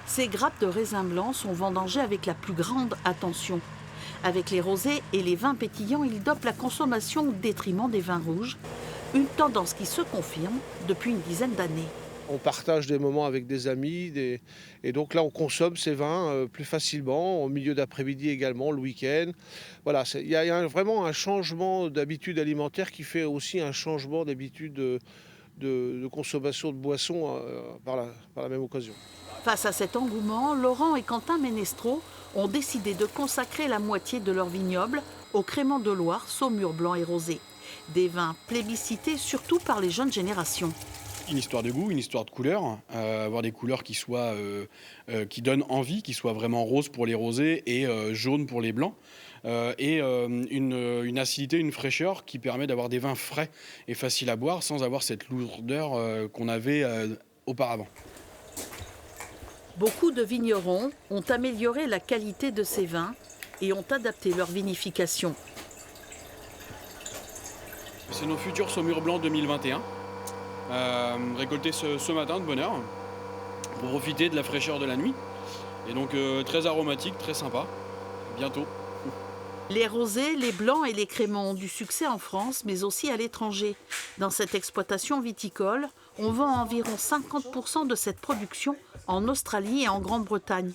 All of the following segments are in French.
Ces grappes de raisin blanc sont vendangées avec la plus grande attention. Avec les rosés et les vins pétillants, ils dopent la consommation au détriment des vins rouges, une tendance qui se confirme depuis une dizaine d'années. On partage des moments avec des amis et donc là on consomme ces vins plus facilement, au milieu d'après-midi également, le week-end. Voilà, il y a vraiment un changement d'habitude alimentaire qui fait aussi un changement d'habitude de consommation de boissons par la même occasion. Face à cet engouement, Laurent et Quentin Ménestreau ont décidé de consacrer la moitié de leur vignoble au crément de Loire, Saumur blanc et rosé. Des vins plébiscités surtout par les jeunes générations. Une histoire de goût, une histoire de couleurs, avoir des couleurs qui donnent envie, qui soient vraiment roses pour les rosés et jaunes pour les blancs. Une acidité, une fraîcheur qui permet d'avoir des vins frais et faciles à boire sans avoir cette lourdeur qu'on avait auparavant. Beaucoup de vignerons ont amélioré la qualité de ces vins et ont adapté leur vinification. C'est nos futurs Saumur blancs 2021, récoltés ce matin de bonne heure, pour profiter de la fraîcheur de la nuit. Et donc très aromatique, très sympa, bientôt. Les rosés, les blancs et les créments ont du succès en France, mais aussi à l'étranger. Dans cette exploitation viticole, on vend environ 50% de cette production en Australie et en Grande-Bretagne.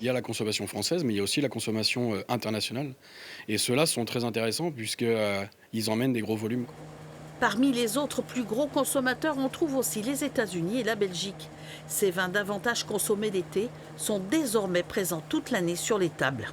Il y a la consommation française, mais il y a aussi la consommation internationale. Et ceux-là sont très intéressants puisqu'ils emmènent des gros volumes. Parmi les autres plus gros consommateurs, on trouve aussi les États-Unis et la Belgique. Ces vins davantage consommés l'été sont désormais présents toute l'année sur les tables.